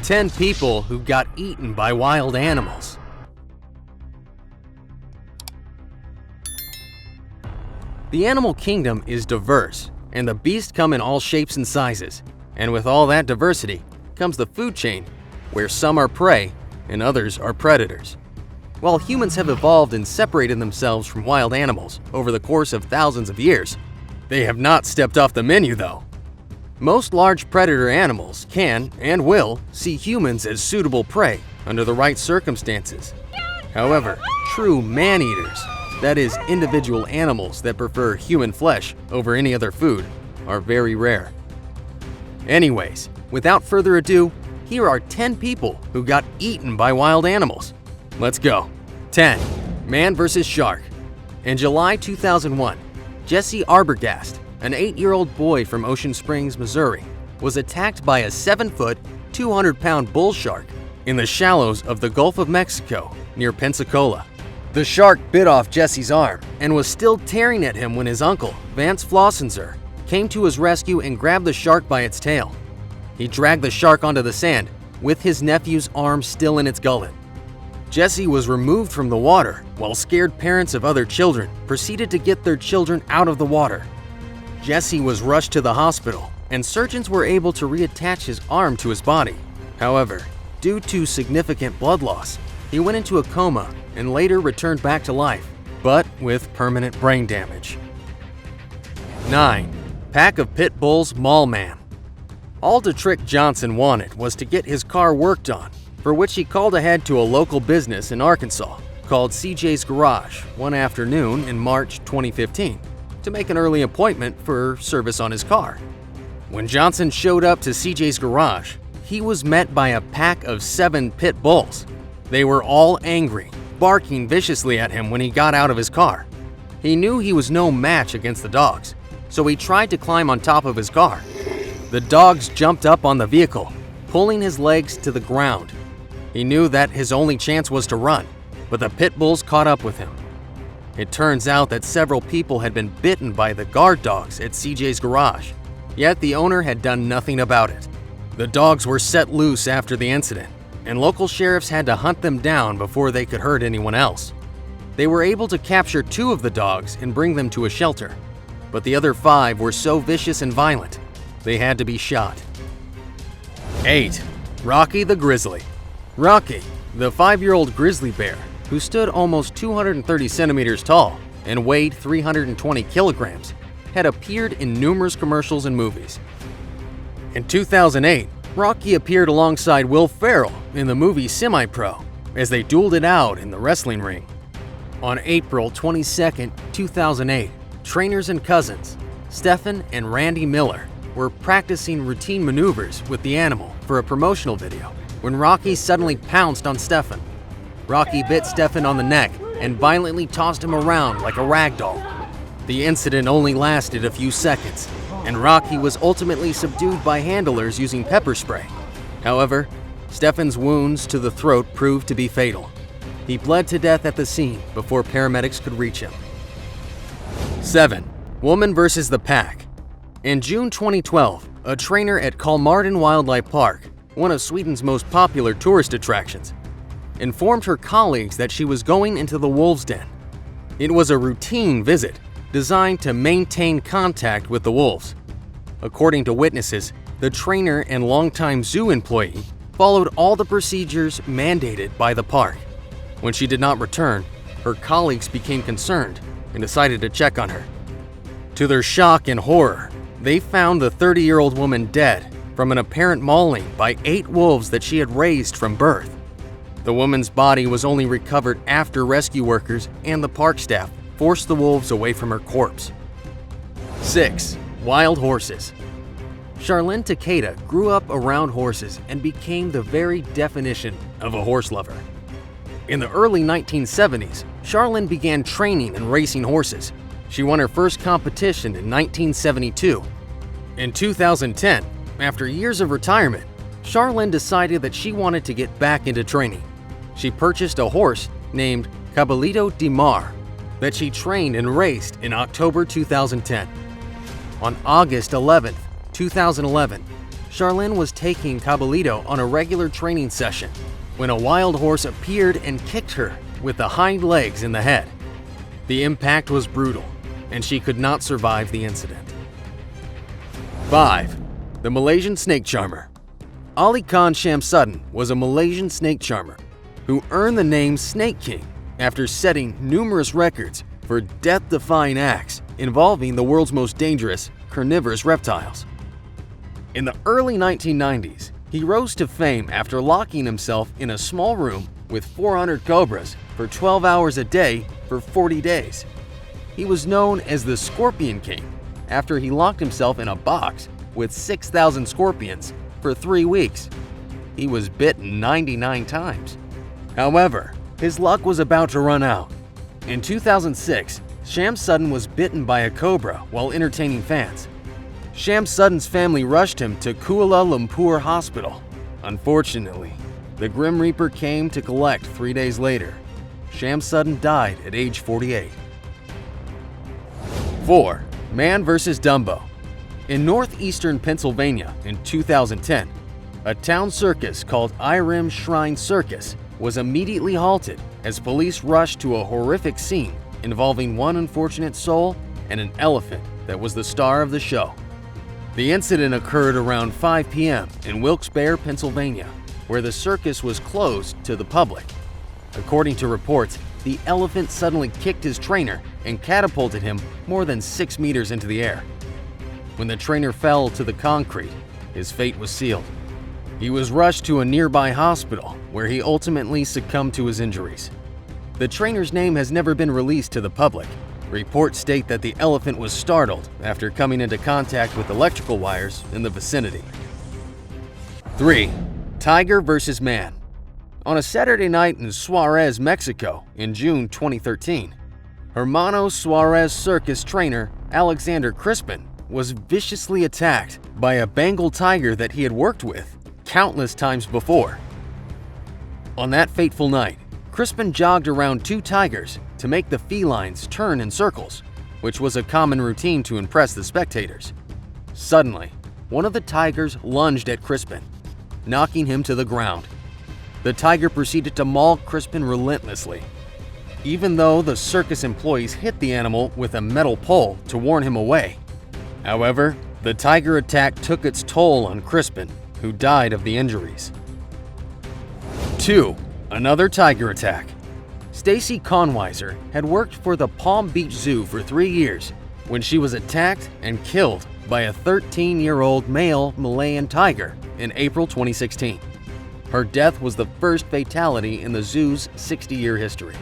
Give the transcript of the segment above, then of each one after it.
10 people who got eaten by wild animals. The animal kingdom is diverse, and the beasts come in all shapes and sizes. And with all that diversity comes the food chain, where some are prey and others are predators. While humans have evolved and separated themselves from wild animals over the course of thousands of years, they have not stepped off the menu though. Most large predator animals can and will see humans as suitable prey under the right circumstances. However, true man-eaters, that is, individual animals that prefer human flesh over any other food, are very rare. Anyways, without further ado, here are 10 people who got eaten by wild animals. Let's go. 10. Man vs. Shark. In July 2001, Jesse Arbogast, an 8-year-old boy from Ocean Springs, Missouri, was attacked by a 7-foot, 200-pound bull shark in the shallows of the Gulf of Mexico near Pensacola. The shark bit off Jesse's arm and was still tearing at him when his uncle, Vance Flossenzer, came to his rescue and grabbed the shark by its tail. He dragged the shark onto the sand with his nephew's arm still in its gullet. Jesse was removed from the water while scared parents of other children proceeded to get their children out of the water. Jesse was rushed to the hospital and surgeons were able to reattach his arm to his body. However, due to significant blood loss, he went into a coma and later returned back to life, but with permanent brain damage. 9. Pack of Pit Bulls Mall Man. All Detrick Johnson wanted was to get his car worked on, for which he called ahead to a local business in Arkansas called CJ's Garage one afternoon in March 2015 to make an early appointment for service on his car. When Johnson showed up to CJ's Garage, he was met by a pack of 7 pit bulls. They were all angry, barking viciously at him when he got out of his car. He knew he was no match against the dogs, so he tried to climb on top of his car. The dogs jumped up on the vehicle, pulling his legs to the ground. He knew that his only chance was to run, but the pit bulls caught up with him. It turns out that several people had been bitten by the guard dogs at CJ's Garage, yet the owner had done nothing about it. The dogs were set loose after the incident, and local sheriffs had to hunt them down before they could hurt anyone else. They were able to capture 2 of the dogs and bring them to a shelter, but the other 5 were so vicious and violent, they had to be shot. 8. Rocky the Grizzly. Rocky, the 5-year-old grizzly bear who stood almost 230 centimeters tall and weighed 320 kilograms, had appeared in numerous commercials and movies. In 2008, Rocky appeared alongside Will Ferrell in the movie Semi-Pro as they dueled it out in the wrestling ring. On April 22, 2008, trainers and cousins, Stephen and Randy Miller, were practicing routine maneuvers with the animal for a promotional video when Rocky suddenly pounced on Stephen. Rocky bit Stephen on the neck and violently tossed him around like a rag doll. The incident only lasted a few seconds, and Rocky was ultimately subdued by handlers using pepper spray. However, Stephen's wounds to the throat proved to be fatal. He bled to death at the scene before paramedics could reach him. 7. Woman versus the Pack. In June 2012, a trainer at Kolmården Wildlife Park, one of Sweden's most popular tourist attractions, informed her colleagues that she was going into the wolves' den. It was a routine visit designed to maintain contact with the wolves. According to witnesses, the trainer and longtime zoo employee followed all the procedures mandated by the park. When she did not return, her colleagues became concerned and decided to check on her. To their shock and horror, they found the 30-year-old woman dead from an apparent mauling by 8 wolves that she had raised from birth. The woman's body was only recovered after rescue workers and the park staff forced the wolves away from her corpse. 6. Wild horses. Charlene Takeda grew up around horses and became the very definition of a horse lover. In the early 1970s, Charlene began training and racing horses. She won her first competition in 1972. In 2010, after years of retirement, Charlene decided that she wanted to get back into training. She purchased a horse named Caballito de Mar that she trained and raced in October 2010. On August 11, 2011, Charlene was taking Caballito on a regular training session when a wild horse appeared and kicked her with the hind legs in the head. The impact was brutal, and she could not survive the incident. 5. The Malaysian snake charmer. Ali Khan Shamsuddin was a Malaysian snake charmer who earned the name Snake King after setting numerous records for death-defying acts involving the world's most dangerous carnivorous reptiles. In the early 1990s, he rose to fame after locking himself in a small room with 400 cobras for 12 hours a day for 40 days. He was known as the Scorpion King after he locked himself in a box with 6,000 scorpions for 3 weeks. He was bitten 99 times. However, his luck was about to run out. In 2006, Shamsuddin was bitten by a cobra while entertaining fans. Shamsuddin's family rushed him to Kuala Lumpur Hospital. Unfortunately, the Grim Reaper came to collect 3 days later. Shamsuddin died at age 48. 4. Man vs. Dumbo. In northeastern Pennsylvania in 2010, a town circus called Irem Shrine Circus was immediately halted as police rushed to a horrific scene involving one unfortunate soul and an elephant that was the star of the show. The incident occurred around 5 p.m. in Wilkes-Barre, Pennsylvania, where the circus was closed to the public. According to reports, the elephant suddenly kicked his trainer and catapulted him more than 6 meters into the air. When the trainer fell to the concrete, his fate was sealed. He was rushed to a nearby hospital where he ultimately succumbed to his injuries. The trainer's name has never been released to the public. Reports state that the elephant was startled after coming into contact with electrical wires in the vicinity. 3. Tiger vs. Man. On a Saturday night in Suarez, Mexico in June 2013, Hermano Suarez circus trainer Alexander Crispin was viciously attacked by a Bengal tiger that he had worked with countless times before. On that fateful night, Crispin jogged around 2 tigers to make the felines turn in circles, which was a common routine to impress the spectators. Suddenly, one of the tigers lunged at Crispin, knocking him to the ground. The tiger proceeded to maul Crispin relentlessly. Even though the circus employees hit the animal with a metal pole to warn him away. However, the tiger attack took its toll on Crispin, who died of the injuries. 2. Another tiger attack. Stacy Conweiser had worked for the Palm Beach Zoo for 3 years when she was attacked and killed by a 13-year-old male Malayan tiger in April 2016. Her death was the first fatality in the zoo's 60-year history.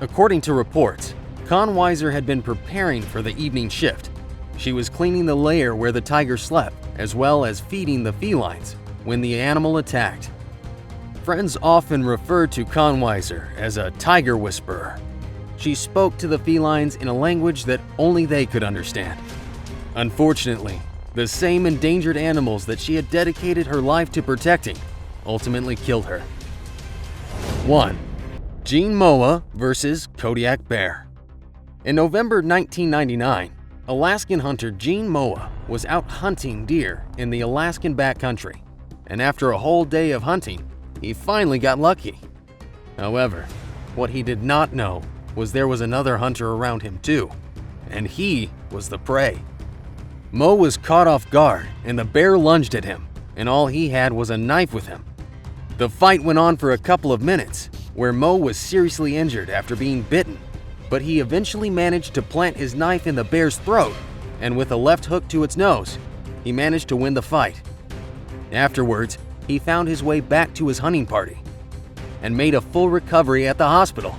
According to reports, Conweiser had been preparing for the evening shift. She was cleaning the lair where the tiger slept, as well as feeding the felines, when the animal attacked. Friends often referred to Conweiser as a tiger whisperer. She spoke to the felines in a language that only they could understand. Unfortunately, the same endangered animals that she had dedicated her life to protecting ultimately killed her. 1. Gene Moa vs. Kodiak bear. In November 1999, Alaskan hunter Gene Moa was out hunting deer in the Alaskan backcountry, and after a whole day of hunting, he finally got lucky. However, what he did not know was there was another hunter around him too, and he was the prey. Mo was caught off guard and the bear lunged at him, and all he had was a knife with him. The fight went on for a couple of minutes, where Mo was seriously injured after being bitten, but he eventually managed to plant his knife in the bear's throat, and with a left hook to its nose, he managed to win the fight. Afterwards, he found his way back to his hunting party and made a full recovery at the hospital.